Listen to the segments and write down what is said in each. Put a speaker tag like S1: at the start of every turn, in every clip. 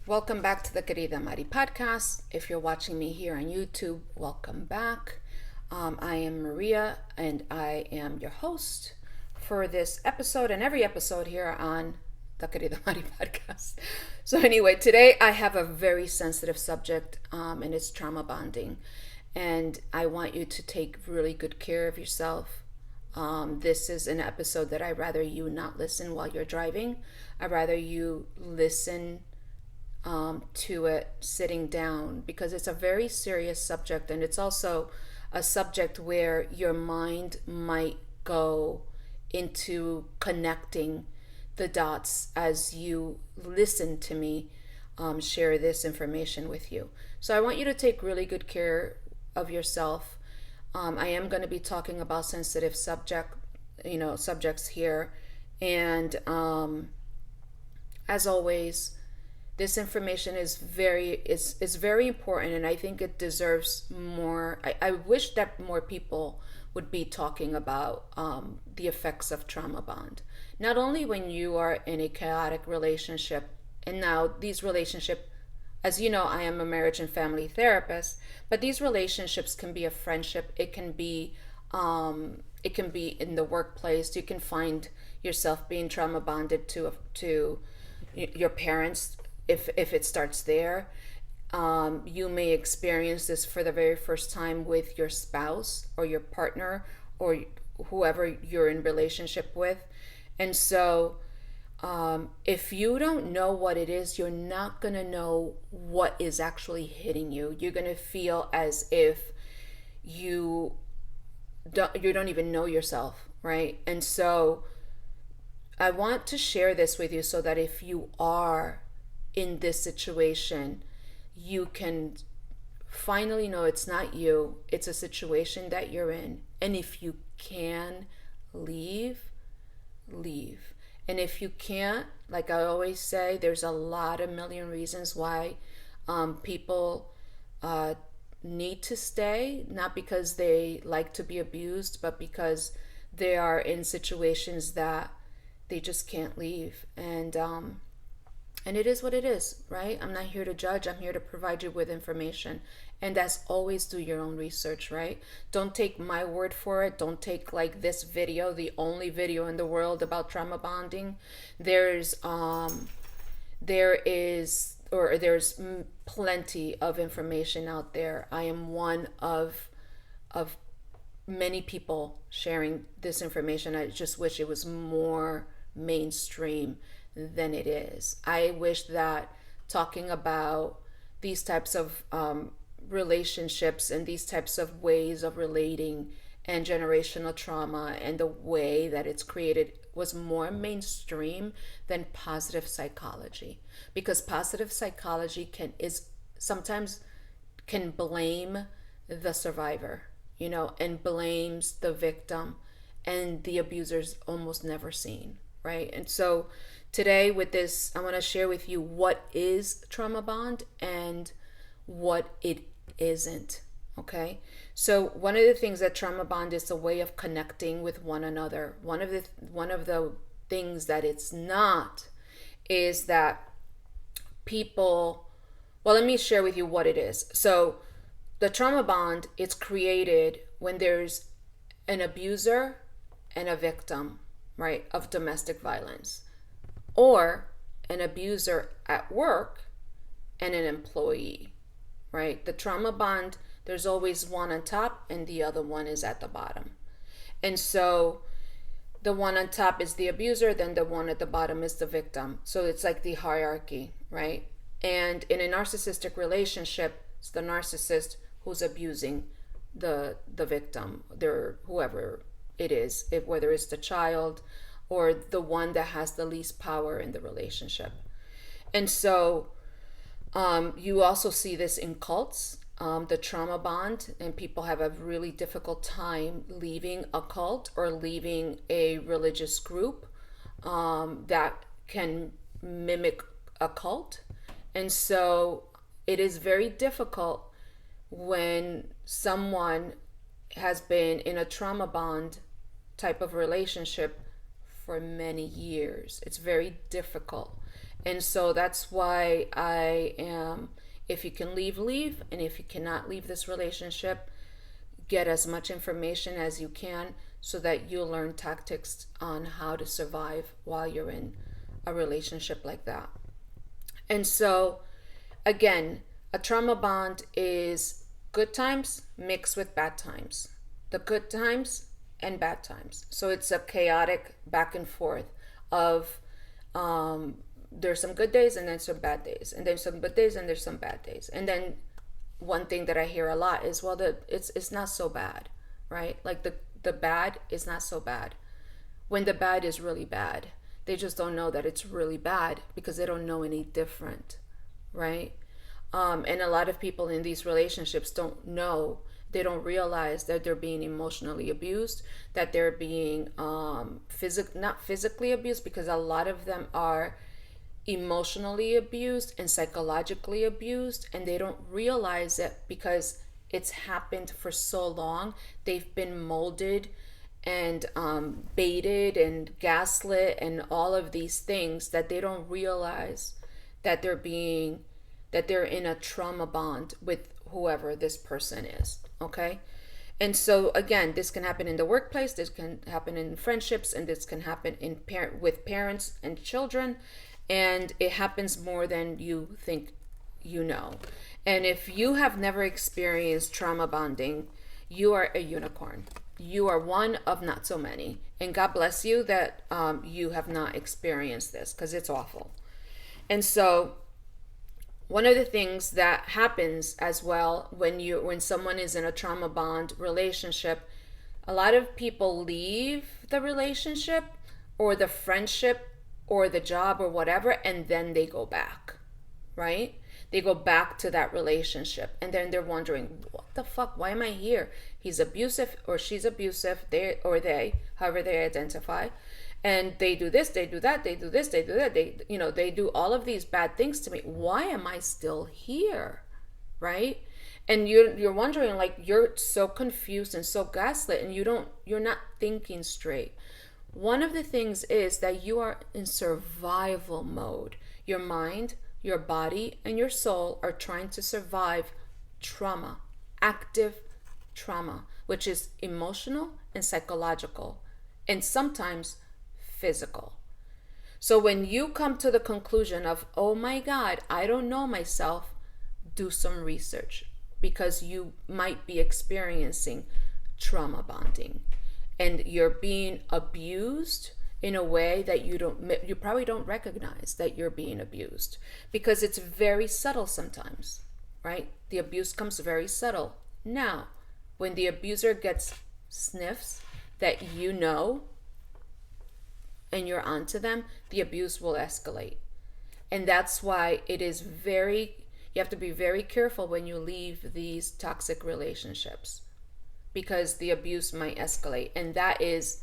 S1: Welcome back to the Querida Mari podcast. If you're watching me here on YouTube, welcome back. I am Maria and I am your host for this episode and every episode here on the Querida Mari podcast. So, anyway, today I have a very sensitive subject and it's trauma bonding. And I want you to take really good care of yourself. This is an episode that I'd rather you not listen while you're driving. I'd rather you listen to it sitting down because it's a very serious subject, and it's also a subject where your mind might go into connecting the dots as you listen to me share this information with you. So I want you to take really good care of yourself. I am going to be talking about sensitive subjects here, and as always, this information is very important, and I think it deserves more. I wish that more people would be talking about the effects of trauma bond, not only when you are in a chaotic relationship. And now these relationship, as you know, I am a marriage and family therapist, but these relationships can be a friendship. It can be in the workplace. You can find yourself being trauma bonded to your parents if it starts there. You may experience this for the very first time with your spouse or your partner or whoever you're in relationship with. And so if you don't know what it is, you're not going to know what is actually hitting you. You're going to feel as if you don't even know yourself, right? And so I want to share this with you so that if you are in this situation, you can finally know it's not you, it's a situation that you're in. And if you can leave, leave. And if you can't, like I always say, there's a million reasons why people need to stay, not because they like to be abused, but because they are in situations that they just can't leave. And it is what it is, right? I'm not here to judge. I'm here to provide you with information. And as always, do your own research, right? Don't take my word for it. Don't take like this video, the only video in the world about trauma bonding. There's plenty of information out there. I am one of many people sharing this information. I just wish it was more mainstream than it is. I wish that talking about these types of relationships and these types of ways of relating and generational trauma and the way that it's created was more mainstream than positive psychology, because positive psychology sometimes can blame the survivor, and blames the victim, and the abuser's almost never seen, right? And so today with this, I want to share with you what is trauma bond and what it isn't. Okay, so one of the things that trauma bond is a way of connecting with one another. One of the things that it's not is that people. Well, let me share with you what it is. So the trauma bond is created when there's an abuser and a victim, right, of domestic violence, or an abuser at work and an employee, right? The trauma bond, there's always one on top and the other one is at the bottom. And so the one on top is the abuser, then the one at the bottom is the victim. So it's like the hierarchy, right? And in a narcissistic relationship, it's the narcissist who's abusing the victim, whoever it is, whether it's the child or the one that has the least power in the relationship. And so you also see this in cults, the trauma bond, and people have a really difficult time leaving a cult or leaving a religious group that can mimic a cult. And so it is very difficult when someone has been in a trauma bond type of relationship for many years. It's very difficult. And so that's why I am, if you can leave, leave. And if you cannot leave this relationship, get as much information as you can so that you'll learn tactics on how to survive while you're in a relationship like that. And so, again, a trauma bond is good times mixed with bad times. The good times and bad times. So it's a chaotic back and forth of there's some good days and then some bad days, and there's some good days and there's some bad days. And then one thing that I hear a lot is, well, it's not so bad, right? Like the bad is not so bad when the bad is really bad. They just don't know that it's really bad because they don't know any different, right? And a lot of people in these relationships don't know, they don't realize that they're being emotionally abused, that they're being not physically abused, because a lot of them are emotionally abused and psychologically abused, and they don't realize it because it's happened for so long. They've been molded and baited and gaslit and all of these things that they don't realize that they're in a trauma bond with whoever this person is. Okay. And so again, this can happen in the workplace, this can happen in friendships, and this can happen with parents and children, and it happens more than you think you know. And if you have never experienced trauma bonding, you are a unicorn. You are one of not so many. And God bless you that you have not experienced this, because it's awful. And so one of the things that happens as well when someone is in a trauma bond relationship, a lot of people leave the relationship or the friendship or the job or whatever, and then they go back, right? They go back to that relationship, and then they're wondering, what the fuck? Why am I here? He's abusive or she's abusive, they, however they identify, and they do this, they do that, they do this, they do that, they do all of these bad things to me. Why am I still here, right? And you're wondering, like, you're so confused and so gaslit, and you're not thinking straight. One of the things is that you are in survival mode. Your mind, your body, and your soul are trying to survive trauma, active trauma, which is emotional and psychological, and sometimes physical. So when you come to the conclusion of, oh my God, I don't know myself, do some research, because you might be experiencing trauma bonding. And you're being abused in a way that you probably don't recognize that you're being abused, because it's very subtle sometimes, right? The abuse comes very subtle. Now, when the abuser gets sniffs that you know and you're onto them, the abuse will escalate. And that's why you have to be very careful when you leave these toxic relationships, because the abuse might escalate. And that is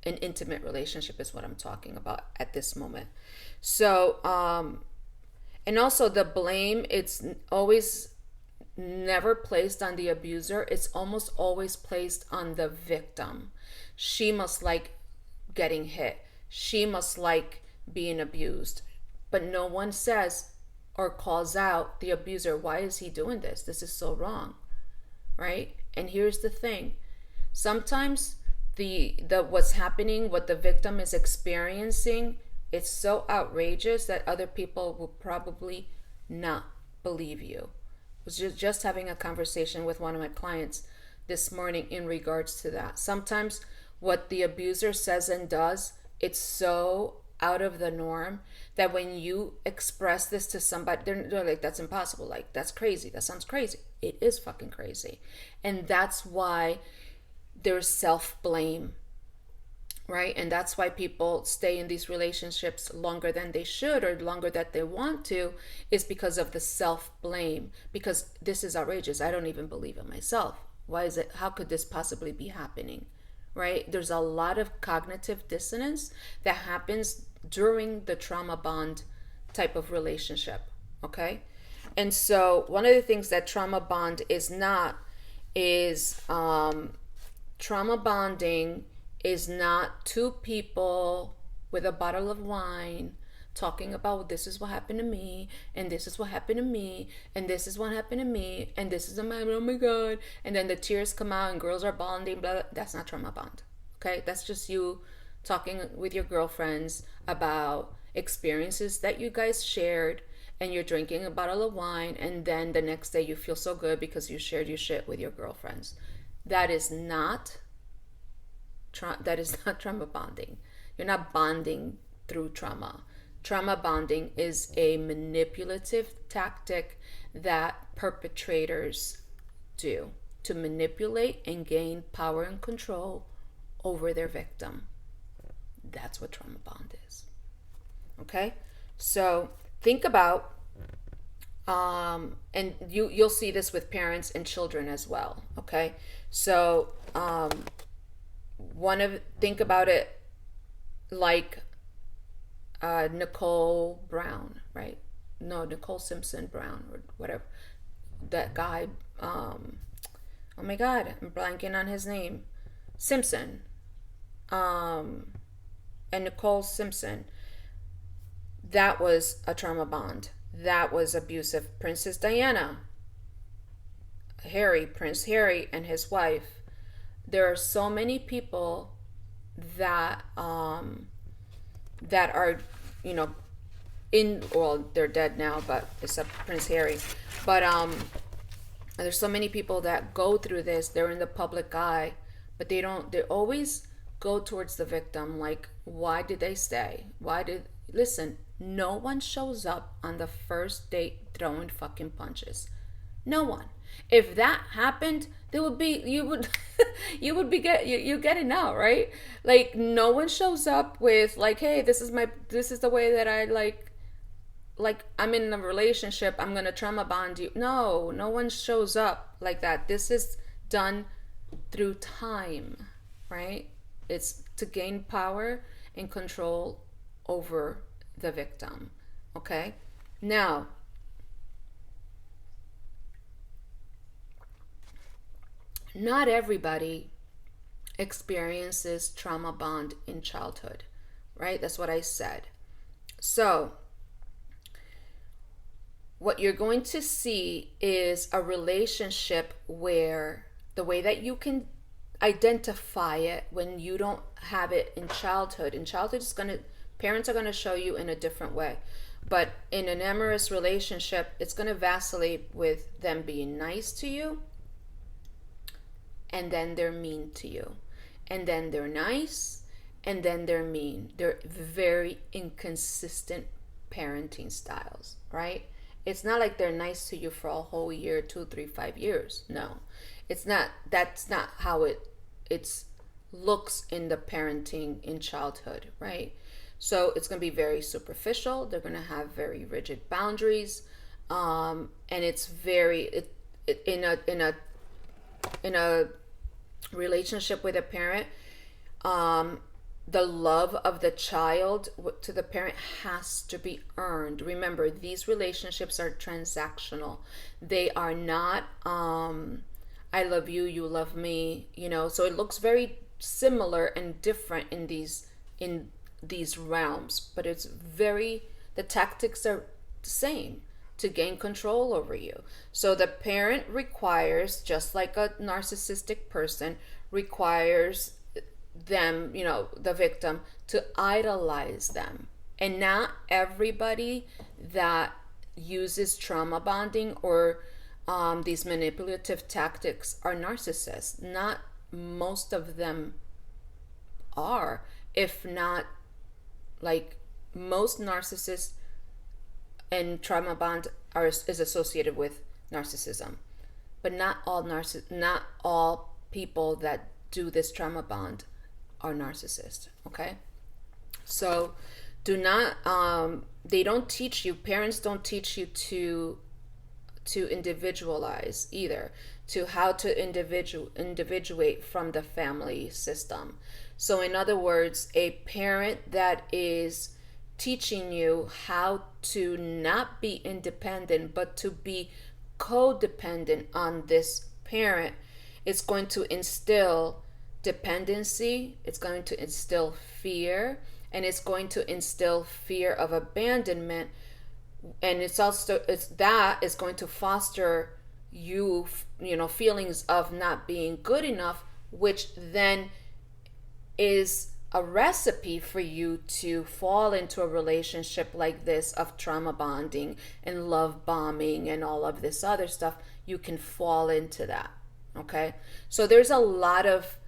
S1: an intimate relationship is what I'm talking about at this moment. So, and also the blame, it's always never placed on the abuser. It's almost always placed on the victim. She must like getting hit. She must like being abused. But no one says or calls out the abuser. Why is he doing this? This is so wrong, right? And here's the thing. Sometimes the what's happening, what the victim is experiencing, it's so outrageous that other people will probably not believe you. I was just having a conversation with one of my clients this morning in regards to that. Sometimes what the abuser says and does, it's so out of the norm that when you express this to somebody, they're like, that's impossible. Like, that's crazy. That sounds crazy. It is fucking crazy. And that's why there's self-blame, right? And that's why people stay in these relationships longer than they should or longer that they want to, is because of the self-blame. Because this is outrageous. I don't even believe it myself. Why is it? How could this possibly be happening? Right? There's a lot of cognitive dissonance that happens during the trauma bond type of relationship. Okay? And so one of the things that trauma bond is not is trauma bonding is not two people with a bottle of wine talking about this is what happened to me, and this is what happened to me, and this is what happened to me, and this is oh my God. And then the tears come out and girls are bonding, blah, blah. That's not trauma bond. Okay? That's just you talking with your girlfriends about experiences that you guys shared, and you're drinking a bottle of wine, and then the next day you feel so good because you shared your shit with your girlfriends. That is not trauma bonding. You're not bonding through trauma. Trauma bonding is a manipulative tactic that perpetrators do to manipulate and gain power and control over their victim. That's what trauma bond is. Okay? So think about, and you'll see this with parents and children as well. Okay? So think about it like Nicole Brown, right? No, Nicole Simpson Brown or whatever. That guy, oh my God, I'm blanking on his name. Simpson. And Nicole Simpson. That was a trauma bond. That was abusive. Princess Diana. Prince Harry and his wife. There are so many people that that are, they're dead now, but except Prince Harry. But there's so many people that go through this. They're in the public eye, but they always go towards the victim. Like, why did they stay? Listen, no one shows up on the first date throwing fucking punches. No one. If that happened, there would be you get it now, right? Like, no one shows up with like, hey, this is the way that I like I'm in a relationship, I'm gonna trauma bond you. No one shows up like that. This is done through time, right? It's to gain power and control over the victim. Okay? Now, not everybody experiences trauma bond in childhood, right? That's what I said. So, what you're going to see is a relationship where the way that you can identify it when you don't have it in childhood. In childhood, parents are going to show you in a different way. But in an amorous relationship, it's going to vacillate with them being nice to you, and then they're mean to you. And then they're nice, and then they're mean. They're very inconsistent parenting styles, right? It's not like they're nice to you for a whole year, 2, 3, 5 years. No, it's not. That's not how it looks in the parenting in childhood, right? So it's going to be very superficial. They're going to have very rigid boundaries, and it's very in a relationship with a parent. The love of the child to the parent has to be earned. Remember, these relationships are transactional. They are not I love you, you love me, so it looks very similar and different in these realms, but the tactics are the same to gain control over you. So the parent requires, just like a narcissistic person requires them, the victim, to idolize them. And not everybody that uses trauma bonding or these manipulative tactics are narcissists. Not most of them are. If not, like, most narcissists and trauma bond is associated with narcissism. But not all people that do this trauma bond are narcissists, okay? So do not, they don't teach you, parents don't teach you to individualize either, to how to individuate from the family system. So in other words, a parent that is teaching you how to not be independent but to be codependent on this parent, it's going to instill dependency, it's going to instill fear, and it's going to instill fear of abandonment, and it's that is going to foster feelings of not being good enough, which then is a recipe for you to fall into a relationship like this of trauma bonding and love bombing and all of this other stuff. You can fall into that. Okay, so there's a lot of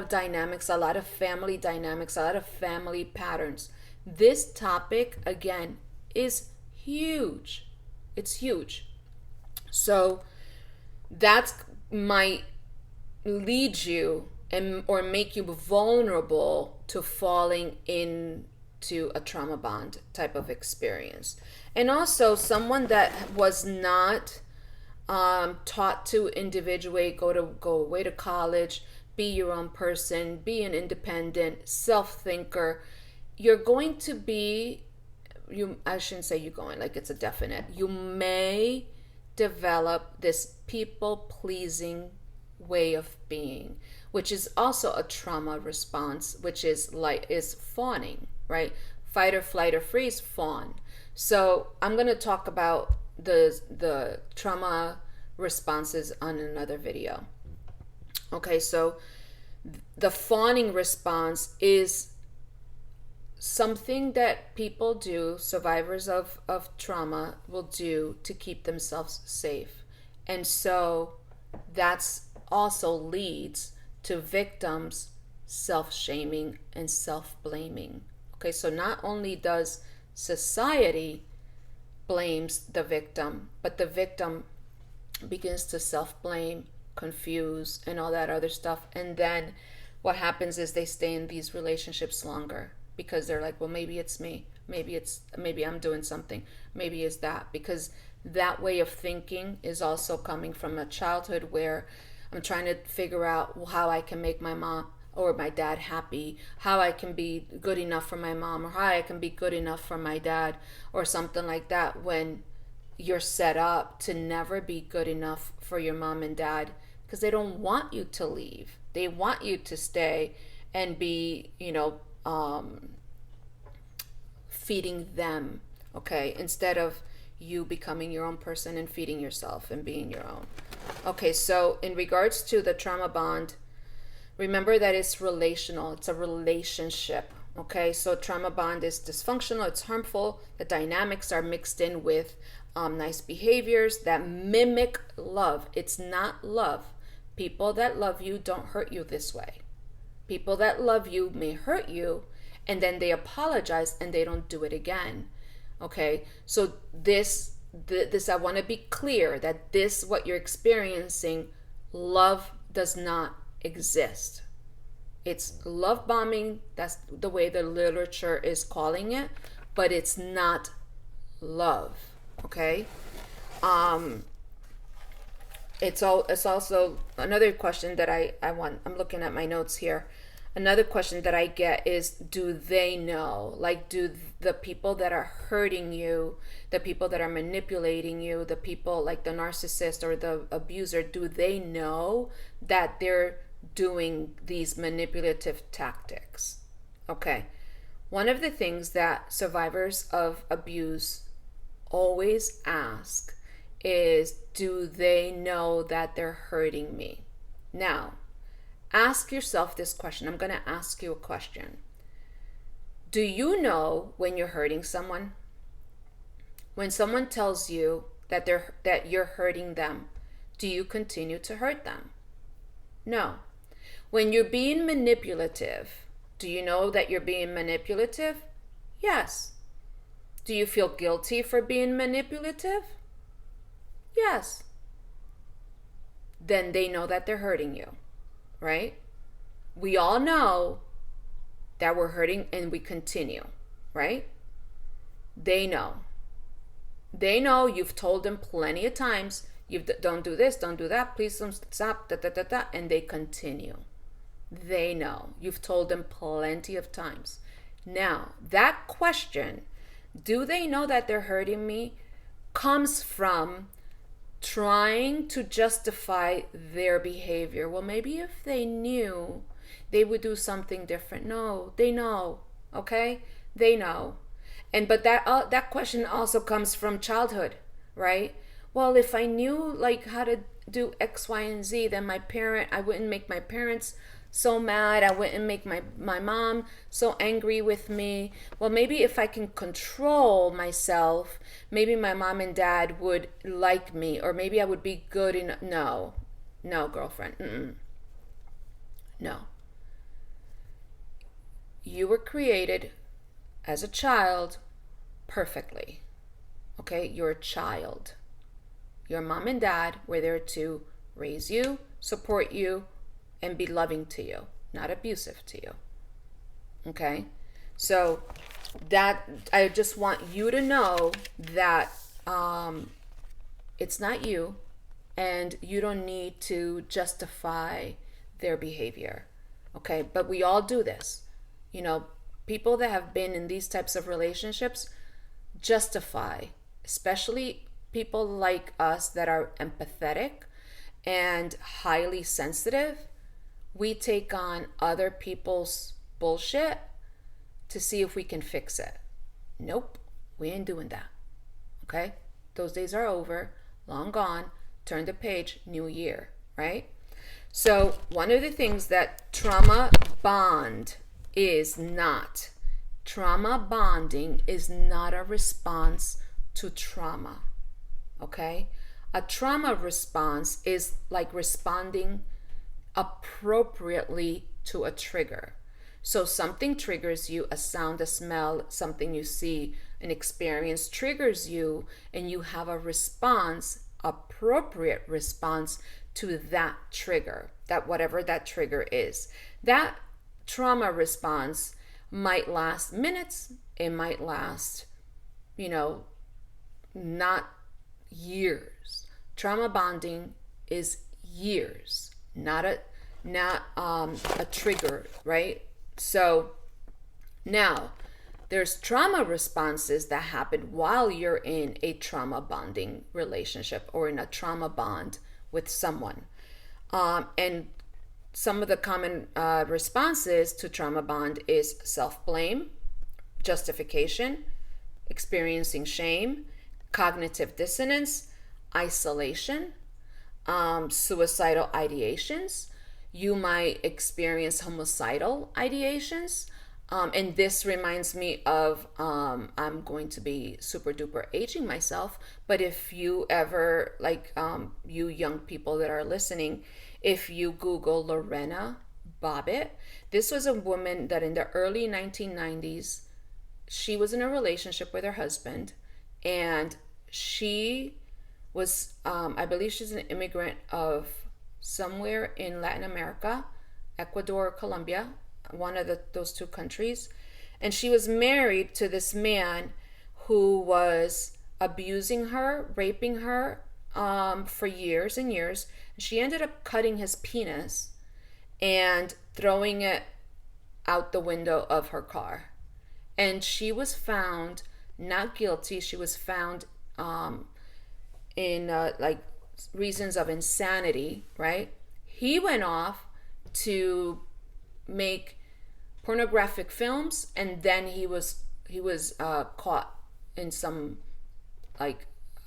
S1: dynamics, a lot of family dynamics, a lot of family patterns. This topic again is huge. It's huge. So that might lead you or make you vulnerable to falling into a trauma bond type of experience. And also someone that was not taught to individuate, go away to college, be your own person, be an independent self-thinker, you're going to be, I shouldn't say you're going, like it's a definite, you may develop this people-pleasing way of being, which is also a trauma response, which is fawning, right? Fight or flight or freeze, fawn. So I'm going to talk about the trauma responses on another video. Okay, so the fawning response is something that people do, survivors of trauma will do to keep themselves safe. And so that's also leads to victims self-shaming and self-blaming. Okay, so not only does society blames the victim, but the victim begins to self-blame, confuse, and all that other stuff. And then what happens is they stay in these relationships longer because they're like, well, maybe it's me. Maybe I'm doing something. Maybe it's that. Because that way of thinking is also coming from a childhood where I'm trying to figure out how I can make my mom or my dad happy, how I can be good enough for my mom, or how I can be good enough for my dad, or something like that, when you're set up to never be good enough for your mom and dad because they don't want you to leave. They want you to stay and be, feeding them, okay, instead of you becoming your own person and feeding yourself and being your own. Okay, so in regards to the trauma bond, remember that it's relational. It's a relationship. Okay, so trauma bond is dysfunctional. It's harmful. The dynamics are mixed in with nice behaviors that mimic love. It's not love. People that love you don't hurt you this way. People that love you may hurt you, and then they apologize and they don't do it again. Okay, so this I want to be clear that this, what you're experiencing, love does not exist. It's love bombing. That's the way the literature is calling it, but it's not love. Okay. It's also another question that I'm looking at my notes here. Another question that I get is, do they know? Like, do the people that are hurting you, the people that are manipulating you, the people like the narcissist or the abuser, do they know that they're doing these manipulative tactics? Okay. One of the things that survivors of abuse always ask is, do they know that they're hurting me? Now, ask yourself this question. I'm going to ask you a question. Do you know when you're hurting someone? When someone tells you that you're hurting them, do you continue to hurt them? No. When you're being manipulative, do you know that you're being manipulative? Yes. Do you feel guilty for being manipulative? Yes. Then they know that they're hurting you, right? We all know that we're hurting and we continue, right? They know. They know. You've told them plenty of times, don't do this, don't do that, please don't stop, and they continue. They know. You've told them plenty of times. Now, that question, do they know that they're hurting me, comes from trying to justify their behavior. Well, maybe if they knew, they would do something different. No, they know. Okay, they know. And but that question also comes from childhood, right? Well, if I knew like how to do X, Y, and Z, then I wouldn't make my parents so mad. I wouldn't make my mom so angry with me. Well, maybe if I can control myself, maybe my mom and dad would like me, or maybe I would be good in. No, no, girlfriend. Mm-mm. No. You were created as a child perfectly. Okay? You're a child. Your mom and dad were there to raise you, support you, and be loving to you, not abusive to you. Okay? So that I just want you to know that it's not you, and you don't need to justify their behavior. Okay? But we all do this. You know, people that have been in these types of relationships justify, especially people like us that are empathetic and highly sensitive. We take on other people's bullshit to see if we can fix it. Nope, we ain't doing that. Okay? Those days are over, long gone. Turn the page, new year, right? So, one of the things that trauma bonding is not a response to trauma. Okay? A trauma response is like responding appropriately to a trigger. So something triggers you, a sound, a smell, something you see, an experience triggers you, and you have a response, appropriate response to that trigger, that whatever that trigger is. That trauma response might last minutes, it might last, not years. Trauma bonding is years, not a trigger, right? So now there's trauma responses that happen while you're in a trauma bonding relationship or in a trauma bond with someone. And some of the common responses to trauma bond is self-blame, justification, experiencing shame, cognitive dissonance, isolation, suicidal ideations. You might experience homicidal ideations. And this reminds me of, I'm going to be super duper aging myself, but if you ever, you young people that are listening, if you Google Lorena Bobbitt, this was a woman that in the early 1990s, she was in a relationship with her husband, and she was, I believe she's an immigrant of somewhere in Latin America, Ecuador or Colombia, one of those two countries. And she was married to this man who was abusing her, raping her for years and years. She ended up cutting his penis and throwing it out the window of her car. And she was found not guilty. She was found in reasons of insanity, right? He went off to make pornographic films, and then he was caught in some, I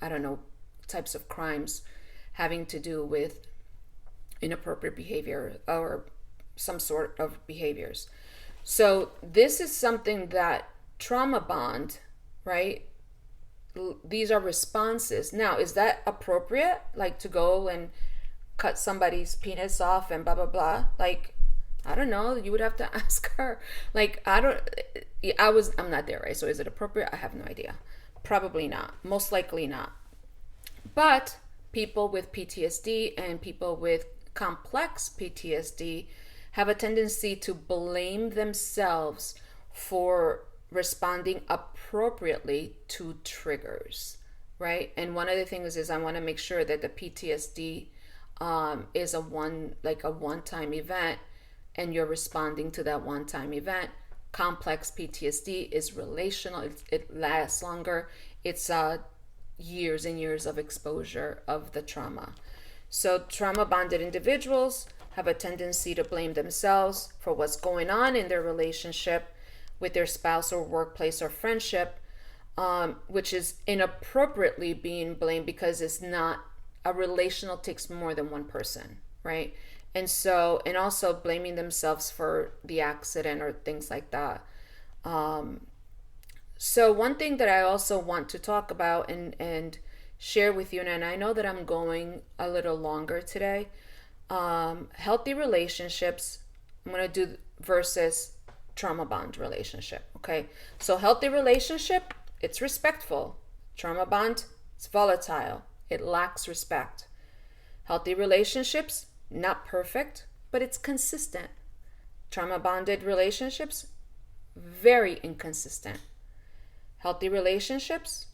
S1: don't know, types of crimes having to do with inappropriate behavior or some sort of behaviors. So this is something that trauma bond, right? These are responses. Now, is that appropriate? Like to go and cut somebody's penis off and blah, blah, blah? I don't know. You would have to ask her. I'm not there, right? So is it appropriate? I have no idea. Probably not. Most likely not. But people with PTSD and people with complex PTSD have a tendency to blame themselves for responding appropriately to triggers, right? And one of the things is I want to make sure that the PTSD is a one-time event, and you're responding to that one-time event. Complex PTSD is relational. It lasts longer. It's years and years of exposure of the trauma. So trauma bonded individuals have a tendency to blame themselves for what's going on in their relationship with their spouse or workplace or friendship, which is inappropriately being blamed because it's not a relational takes more than one person, right? And so, and also blaming themselves for the accident or things like that. So one thing that I also want to talk about and share with you, and I know that I'm going a little longer today, healthy relationships, I'm going to do versus trauma bond relationship. Okay. So healthy relationship, it's respectful. Trauma bond, it's volatile. It lacks respect. Healthy relationships, not perfect, but it's consistent. Trauma bonded relationships, very inconsistent. Healthy relationships,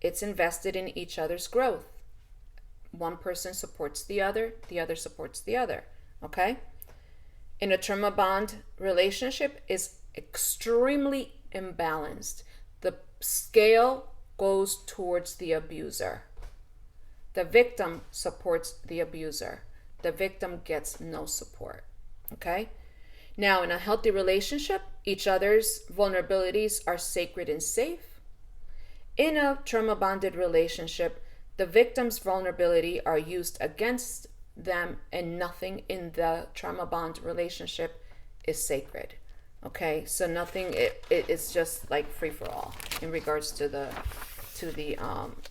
S1: it's invested in each other's growth. One person supports the other supports the other. Okay? In a trauma bond relationship is extremely imbalanced. The scale goes towards the abuser. The victim supports the abuser. The victim gets no support. Okay? Now, in a healthy relationship, each other's vulnerabilities are sacred and safe. In a trauma bonded relationship, the victim's vulnerability are used against them, and nothing in the trauma bond relationship is sacred. Okay, so nothing. It's just like free for all in regards to the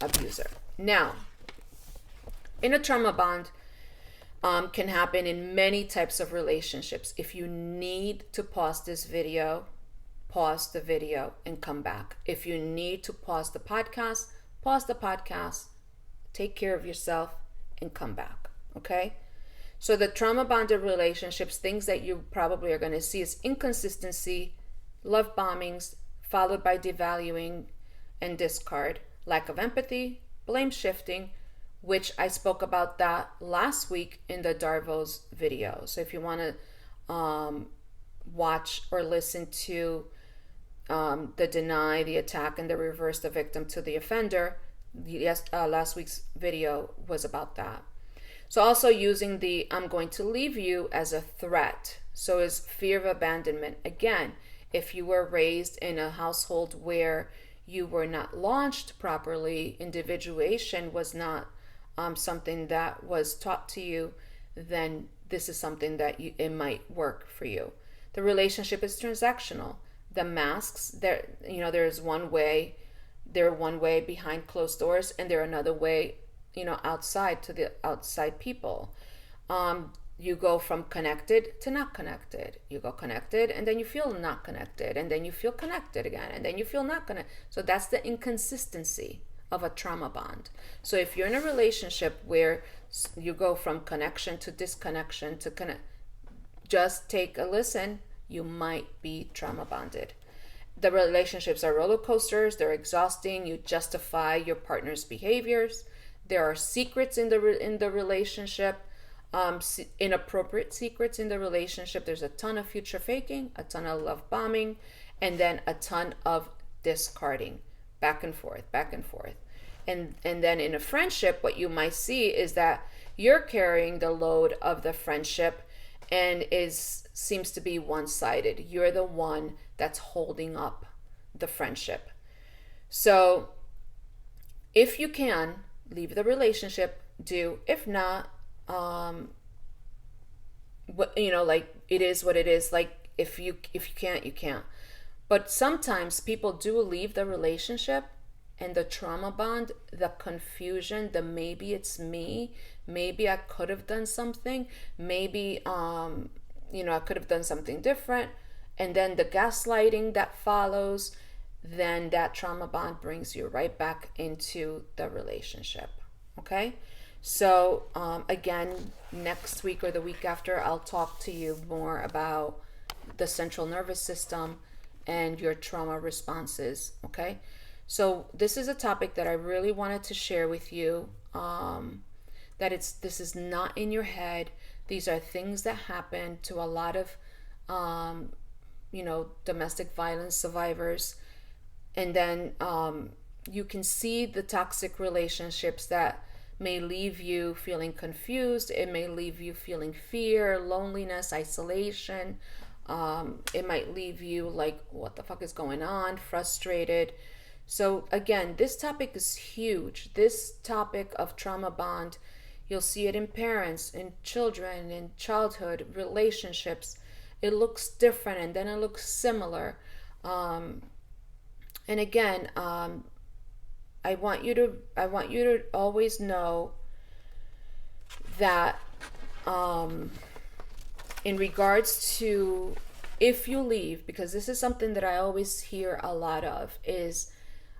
S1: abuser. Now, in a trauma bond, can happen in many types of relationships. If you need to pause this video, pause the video and come back. If you need to pause the podcast, take care of yourself and come back. Okay? So the trauma bonded relationships, things that you probably are going to see is inconsistency, love bombings, followed by devaluing and discard, lack of empathy, blame shifting, which I spoke about that last week in the Darvo's video. So if you want to watch or listen to the deny, the attack, and the reverse the victim to the offender, last week's video was about that. So also using the I'm going to leave you as a threat. So is fear of abandonment. Again, if you were raised in a household where you were not launched properly, individuation was not something that was taught to you, then this is something that it might work for you. The relationship is transactional. The masks, there's one way, they're one way behind closed doors, and they're another way, outside to the outside people. You go from connected to not connected. You go connected and then you feel not connected, and then you feel connected again, and then you feel not connected. So that's the inconsistency of a trauma bond. So if you're in a relationship where you go from connection to disconnection to just take a listen. You might be trauma bonded. The relationships are roller coasters. They're exhausting. You justify your partner's behaviors. There are secrets in the relationship, inappropriate secrets in the relationship. There's a ton of future faking, a ton of love bombing, and then a ton of discarding, back and forth. And then in a friendship, what you might see is that you're carrying the load of the friendship and seems to be one-sided. You're the one that's holding up the friendship. So if you can, leave the relationship, do. If not, like it is what it is. Like if you can't, you can't. But sometimes people do leave the relationship, and the trauma bond, the confusion, the maybe it's me, maybe I could have done something, maybe I could have done something different, and then the gaslighting that follows, then that trauma bond brings you right back into the relationship. Okay? So again, next week or the week after, I'll talk to you more about the central nervous system and your trauma responses. Okay? So this is a topic that I really wanted to share with you, this is not in your head. These are things that happen to a lot of, domestic violence survivors. And then you can see the toxic relationships that may leave you feeling confused. It may leave you feeling fear, loneliness, isolation. It might leave you like, what the fuck is going on? Frustrated. So, again, this topic is huge. This topic of trauma bond, you'll see it in parents, in children, in childhood, relationships. It looks different and then it looks similar. And again, I want you to always know that in regards to if you leave, because this is something that I always hear a lot of, is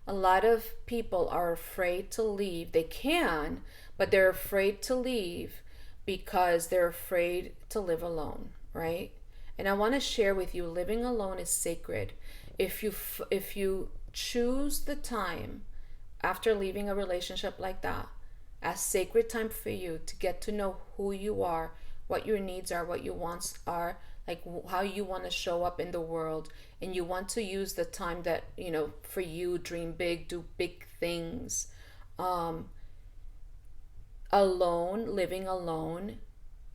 S1: a lot of people are afraid to leave. They can, but they're afraid to leave because they're afraid to live alone, right? And I want to share with you, living alone is sacred. If you choose the time after leaving a relationship like that as sacred time for you to get to know who you are, what your needs are, what your wants are, like how you want to show up in the world, and you want to use the time that, for you, dream big, do big things. Living alone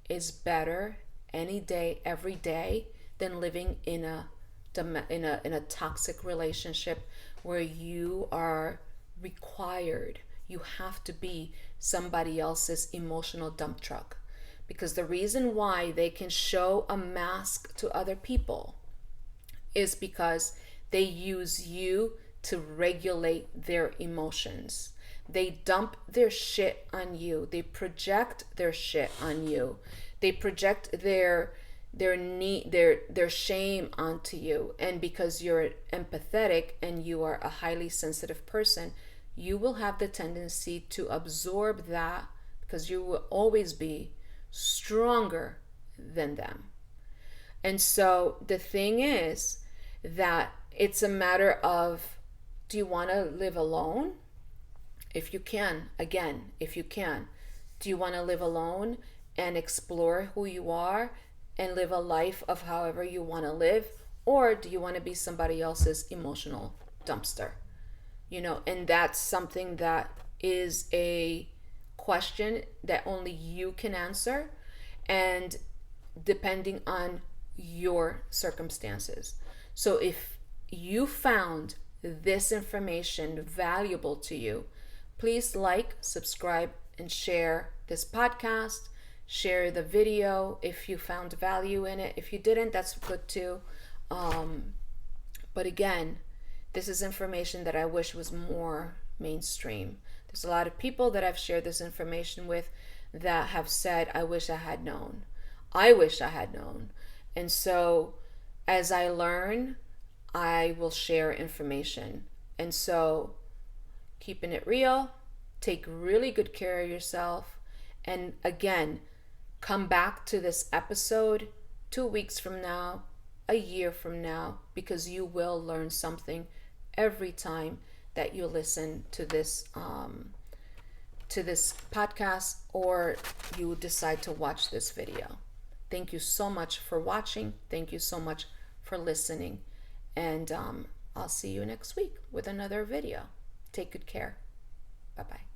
S1: is better any day, every day, than living in a toxic relationship where you are required. You have to be somebody else's emotional dump truck. Because the reason why they can show a mask to other people is because they use you to regulate their emotions. They dump their shit on you. They project their shit on you. They project their shame onto you. And because you're empathetic and you are a highly sensitive person, you will have the tendency to absorb that, because you will always be stronger than them. And so the thing is that it's a matter of, do you want to live alone? If you can, again, if you can, do you want to live alone and explore who you are and live a life of however you want to live? Or do you want to be somebody else's emotional dumpster? And that's something that is a question that only you can answer, and depending on your circumstances. So if you found this information valuable to you, please like, subscribe, and share this podcast. Share the video if you found value in it. If you didn't, that's good too. But again, this is information that I wish was more mainstream. There's a lot of people that I've shared this information with that have said, I wish I had known. I wish I had known. And so as I learn, I will share information. And so keeping it real, take really good care of yourself. And again, come back to this episode 2 weeks from now, a year from now, because you will learn something every time that you listen to this podcast, or you decide to watch this video. Thank you so much for watching. Thank you so much for listening. And I'll see you next week with another video. Take good care. Bye-bye.